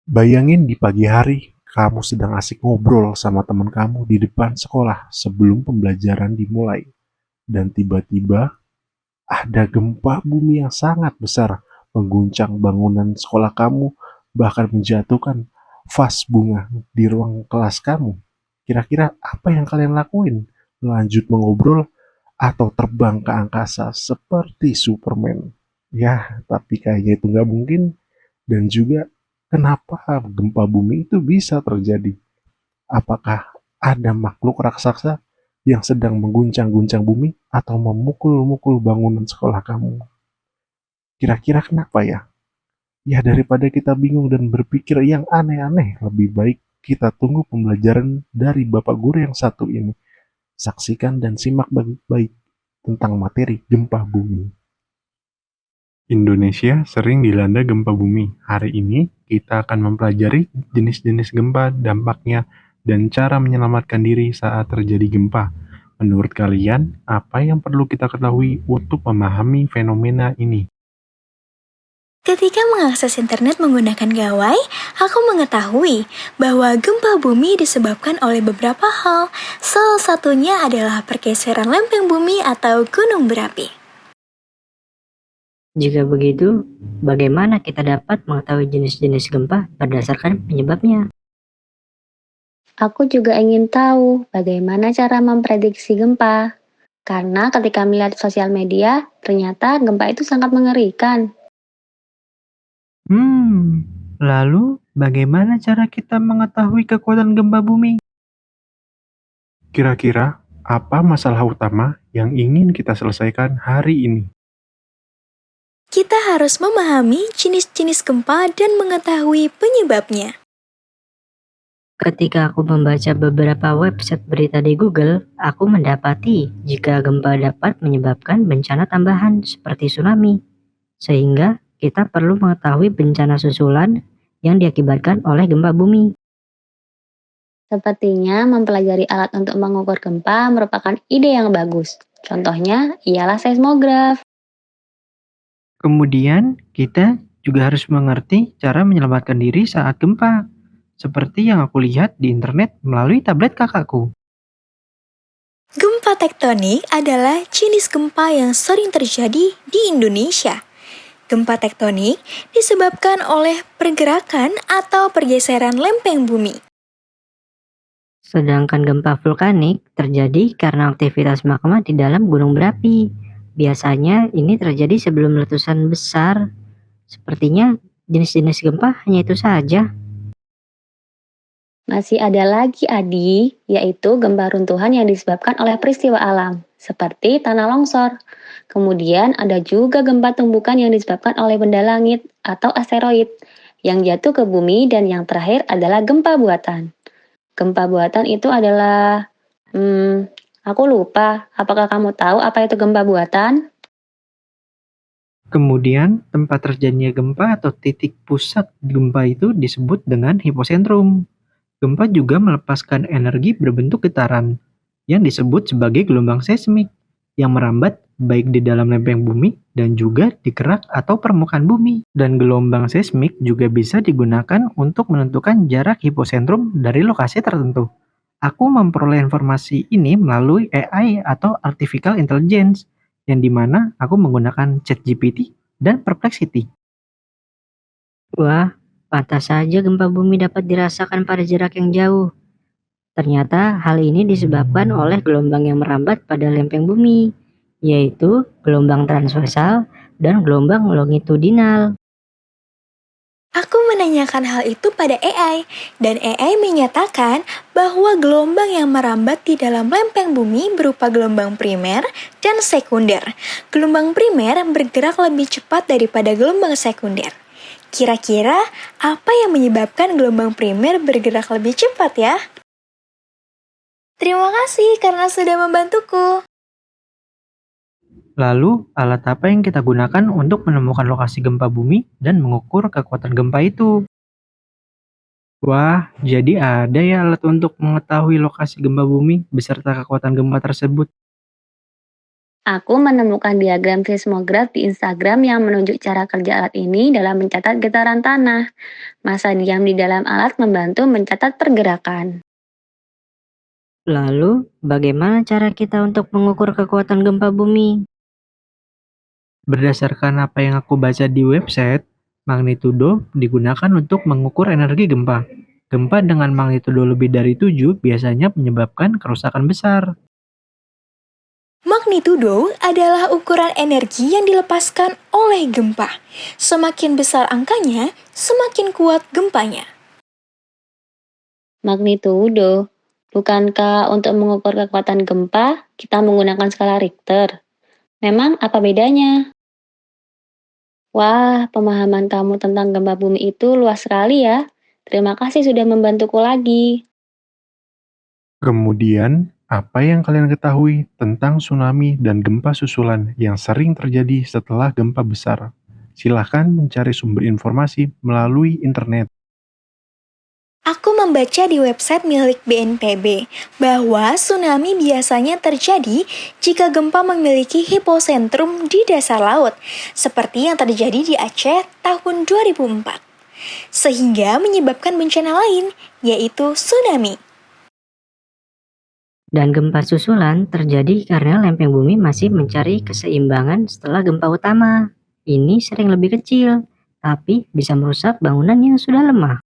Bayangin di pagi hari, kamu sedang asik ngobrol sama teman kamu di depan sekolah sebelum pembelajaran dimulai. Dan tiba-tiba ada gempa bumi yang sangat besar mengguncang bangunan sekolah kamu, bahkan menjatuhkan vas bunga di ruang kelas kamu. Kira-kira apa yang kalian lakuin? Lanjut mengobrol atau terbang ke angkasa seperti Superman? Ya, tapi kayaknya itu nggak mungkin. Dan juga, kenapa gempa bumi itu bisa terjadi? Apakah ada makhluk raksasa yang sedang mengguncang-guncang bumi atau memukul-mukul bangunan sekolah kamu? Kira-kira kenapa ya? Ya, daripada kita bingung dan berpikir yang aneh-aneh, lebih baik kita tunggu pembelajaran dari Bapak Guru yang satu ini. Saksikan dan simak baik-baik tentang materi gempa bumi. Indonesia sering dilanda gempa bumi. Hari ini kita akan mempelajari jenis-jenis gempa, dampaknya, dan cara menyelamatkan diri saat terjadi gempa. Menurut kalian, apa yang perlu kita ketahui untuk memahami fenomena ini? Ketika mengakses internet menggunakan gawai, aku mengetahui bahwa gempa bumi disebabkan oleh beberapa hal. Salah satunya adalah pergeseran lempeng bumi atau gunung berapi. Jika begitu, bagaimana kita dapat mengetahui jenis-jenis gempa berdasarkan penyebabnya? Aku juga ingin tahu bagaimana cara memprediksi gempa. Karena ketika melihat sosial media, ternyata gempa itu sangat mengerikan. Lalu bagaimana cara kita mengetahui kekuatan gempa bumi? Kira-kira apa masalah utama yang ingin kita selesaikan hari ini? Kita harus memahami jenis-jenis gempa dan mengetahui penyebabnya. Ketika aku membaca beberapa website berita di Google, aku mendapati jika gempa dapat menyebabkan bencana tambahan seperti tsunami. Sehingga kita perlu mengetahui bencana susulan yang diakibatkan oleh gempa bumi. Sepertinya mempelajari alat untuk mengukur gempa merupakan ide yang bagus. Contohnya ialah seismograf. Kemudian, kita juga harus mengerti cara menyelamatkan diri saat gempa. Seperti yang aku lihat di internet melalui tablet kakakku. Gempa tektonik adalah jenis gempa yang sering terjadi di Indonesia. Gempa tektonik disebabkan oleh pergerakan atau pergeseran lempeng bumi. Sedangkan gempa vulkanik terjadi karena aktivitas magma di dalam gunung berapi. Biasanya ini terjadi sebelum letusan besar. Sepertinya jenis-jenis gempa hanya itu saja. Masih ada lagi Adi, yaitu gempa runtuhan yang disebabkan oleh peristiwa alam, seperti tanah longsor. Kemudian ada juga gempa tumbukan yang disebabkan oleh benda langit atau asteroid yang jatuh ke bumi, dan yang terakhir adalah gempa buatan. Gempa buatan itu adalah, aku lupa. Apakah kamu tahu apa itu gempa buatan? Kemudian, tempat terjadinya gempa atau titik pusat gempa itu disebut dengan hipocentrum. Gempa juga melepaskan energi berbentuk getaran, yang disebut sebagai gelombang seismik, yang merambat baik di dalam lempeng bumi dan juga di kerak atau permukaan bumi. Dan gelombang seismik juga bisa digunakan untuk menentukan jarak hipocentrum dari lokasi tertentu. Aku memperoleh informasi ini melalui AI atau Artificial Intelligence, yang dimana aku menggunakan ChatGPT dan Perplexity. Wah, pantas saja gempa bumi dapat dirasakan pada jarak yang jauh. Ternyata hal ini disebabkan oleh gelombang yang merambat pada lempeng bumi, yaitu gelombang transversal dan gelombang longitudinal. Aku menanyakan hal itu pada AI, dan AI menyatakan bahwa gelombang yang merambat di dalam lempeng bumi berupa gelombang primer dan sekunder. Gelombang primer bergerak lebih cepat daripada gelombang sekunder. Kira-kira apa yang menyebabkan gelombang primer bergerak lebih cepat ya? Terima kasih karena sudah membantuku. Lalu, alat apa yang kita gunakan untuk menemukan lokasi gempa bumi dan mengukur kekuatan gempa itu? Wah, jadi ada ya alat untuk mengetahui lokasi gempa bumi beserta kekuatan gempa tersebut. Aku menemukan diagram seismograf di Instagram yang menunjuk cara kerja alat ini dalam mencatat getaran tanah. Massa diam di dalam alat membantu mencatat pergerakan. Lalu, bagaimana cara kita untuk mengukur kekuatan gempa bumi? Berdasarkan apa yang aku baca di website, magnitudo digunakan untuk mengukur energi gempa. Gempa dengan magnitudo lebih dari 7 biasanya menyebabkan kerusakan besar. Magnitudo adalah ukuran energi yang dilepaskan oleh gempa. Semakin besar angkanya, semakin kuat gempanya. Magnitudo, bukankah untuk mengukur kekuatan gempa kita menggunakan skala Richter? Memang apa bedanya? Wah, pemahaman kamu tentang gempa bumi itu luas sekali ya. Terima kasih sudah membantuku lagi. Kemudian, apa yang kalian ketahui tentang tsunami dan gempa susulan yang sering terjadi setelah gempa besar? Silahkan mencari sumber informasi melalui internet. Aku membaca di website milik BNPB bahwa tsunami biasanya terjadi jika gempa memiliki hipocentrum di dasar laut, seperti yang terjadi di Aceh tahun 2004, sehingga menyebabkan bencana lain, yaitu tsunami. Dan gempa susulan terjadi karena lempeng bumi masih mencari keseimbangan setelah gempa utama. Ini sering lebih kecil, tapi bisa merusak bangunan yang sudah lemah.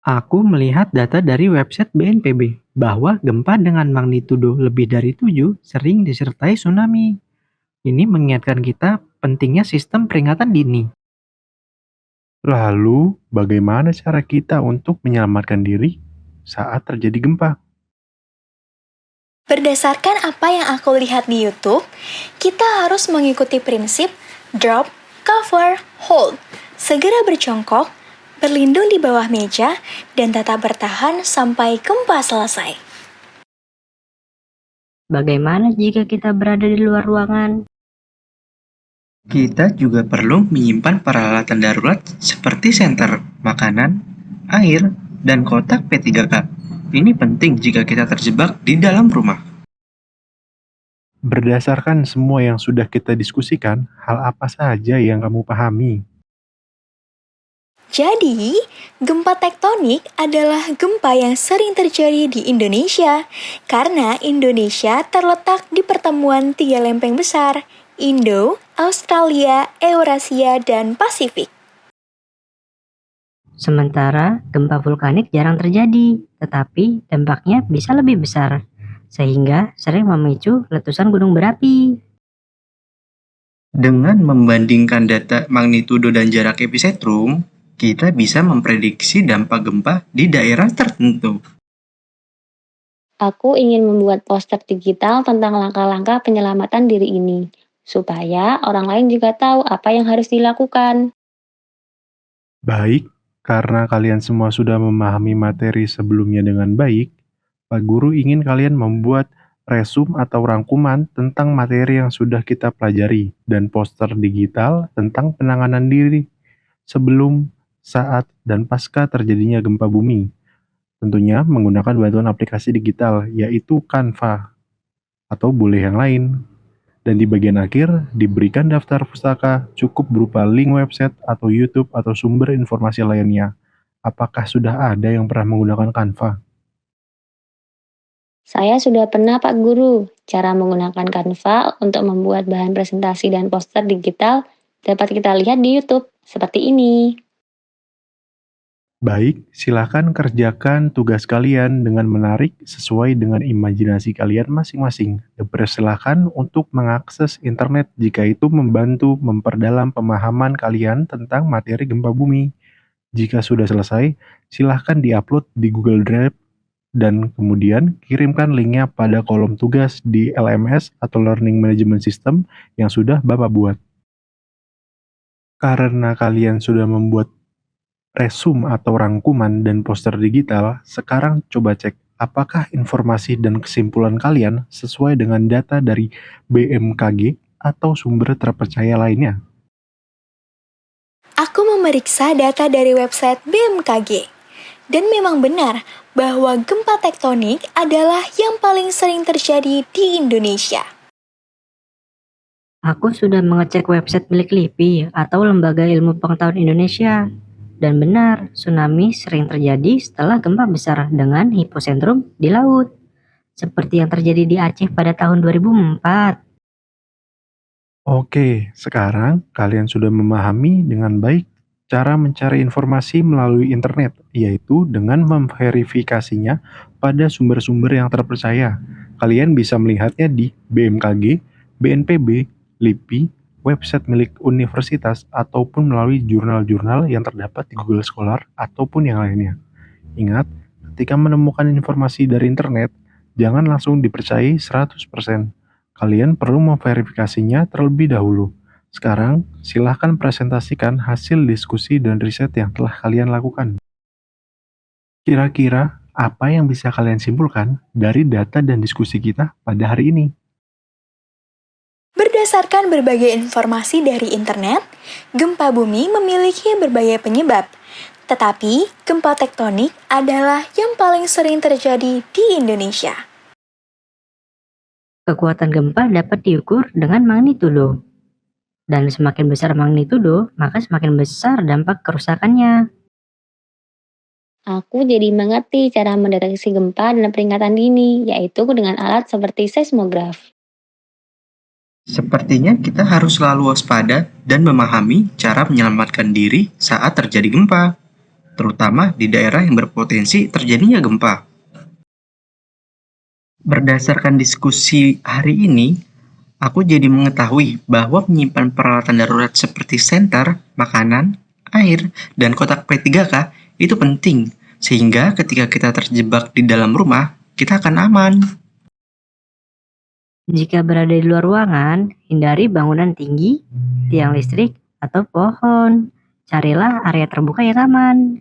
Aku melihat data dari website BNPB bahwa gempa dengan magnitudo lebih dari 7 sering disertai tsunami. Ini mengingatkan kita pentingnya sistem peringatan dini. Lalu, bagaimana cara kita untuk menyelamatkan diri saat terjadi gempa? Berdasarkan apa yang aku lihat di YouTube, kita harus mengikuti prinsip drop, cover, hold. Segera berjongkok, berlindung di bawah meja, dan tetap bertahan sampai gempa selesai. Bagaimana jika kita berada di luar ruangan? Kita juga perlu menyimpan peralatan darurat seperti senter, makanan, air, dan kotak P3K. Ini penting jika kita terjebak di dalam rumah. Berdasarkan semua yang sudah kita diskusikan, hal apa saja yang kamu pahami? Jadi, gempa tektonik adalah gempa yang sering terjadi di Indonesia, karena Indonesia terletak di pertemuan 3 lempeng besar, Indo, Australia, Eurasia, dan Pasifik. Sementara gempa vulkanik jarang terjadi, tetapi dampaknya bisa lebih besar, sehingga sering memicu letusan gunung berapi. Dengan membandingkan data magnitudo dan jarak epicentrum, kita bisa memprediksi dampak gempa di daerah tertentu. Aku ingin membuat poster digital tentang langkah-langkah penyelamatan diri ini, supaya orang lain juga tahu apa yang harus dilakukan. Baik, karena kalian semua sudah memahami materi sebelumnya dengan baik, Pak Guru ingin kalian membuat resume atau rangkuman tentang materi yang sudah kita pelajari dan poster digital tentang penanganan diri sebelum, saat, dan pasca terjadinya gempa bumi. Tentunya menggunakan bantuan aplikasi digital, yaitu Canva, atau boleh yang lain. Dan di bagian akhir, diberikan daftar pustaka cukup berupa link website atau YouTube atau sumber informasi lainnya. Apakah sudah ada yang pernah menggunakan Canva? Saya sudah pernah Pak Guru, cara menggunakan Canva untuk membuat bahan presentasi dan poster digital dapat kita lihat di YouTube, seperti ini. Baik, silakan kerjakan tugas kalian dengan menarik sesuai dengan imajinasi kalian masing-masing. Dipersilakan untuk mengakses internet jika itu membantu memperdalam pemahaman kalian tentang materi gempa bumi. Jika sudah selesai, silahkan diupload di Google Drive dan kemudian kirimkan linknya pada kolom tugas di LMS atau Learning Management System yang sudah Bapak buat. Karena kalian sudah membuat resume atau rangkuman dan poster digital, sekarang coba cek apakah informasi dan kesimpulan kalian sesuai dengan data dari BMKG atau sumber terpercaya lainnya. Aku memeriksa data dari website BMKG, dan memang benar bahwa gempa tektonik adalah yang paling sering terjadi di Indonesia. Aku sudah mengecek website milik LIPI atau Lembaga Ilmu Pengetahuan Indonesia. Dan benar, tsunami sering terjadi setelah gempa besar dengan hipocentrum di laut. Seperti yang terjadi di Aceh pada tahun 2004. Oke, sekarang kalian sudah memahami dengan baik cara mencari informasi melalui internet, yaitu dengan memverifikasinya pada sumber-sumber yang terpercaya. Kalian bisa melihatnya di BMKG, BNPB, LIPI, website milik universitas, ataupun melalui jurnal-jurnal yang terdapat di Google Scholar ataupun yang lainnya. Ingat, ketika menemukan informasi dari internet, jangan langsung dipercayai 100%. Kalian perlu memverifikasinya terlebih dahulu. Sekarang, silahkan presentasikan hasil diskusi dan riset yang telah kalian lakukan. Kira-kira apa yang bisa kalian simpulkan dari data dan diskusi kita pada hari ini? Berdasarkan berbagai informasi dari internet, gempa bumi memiliki berbagai penyebab. Tetapi, gempa tektonik adalah yang paling sering terjadi di Indonesia. Kekuatan gempa dapat diukur dengan magnitudo. Dan semakin besar magnitudo, maka semakin besar dampak kerusakannya. Aku jadi mengerti cara mendeteksi gempa dan peringatan dini, yaitu dengan alat seperti seismograf. Sepertinya kita harus selalu waspada dan memahami cara menyelamatkan diri saat terjadi gempa, terutama di daerah yang berpotensi terjadinya gempa. Berdasarkan diskusi hari ini, aku jadi mengetahui bahwa menyimpan peralatan darurat seperti senter, makanan, air, dan kotak P3K itu penting, sehingga ketika kita terjebak di dalam rumah, kita akan aman. Jika berada di luar ruangan, hindari bangunan tinggi, tiang listrik, atau pohon. Carilah area terbuka yang aman.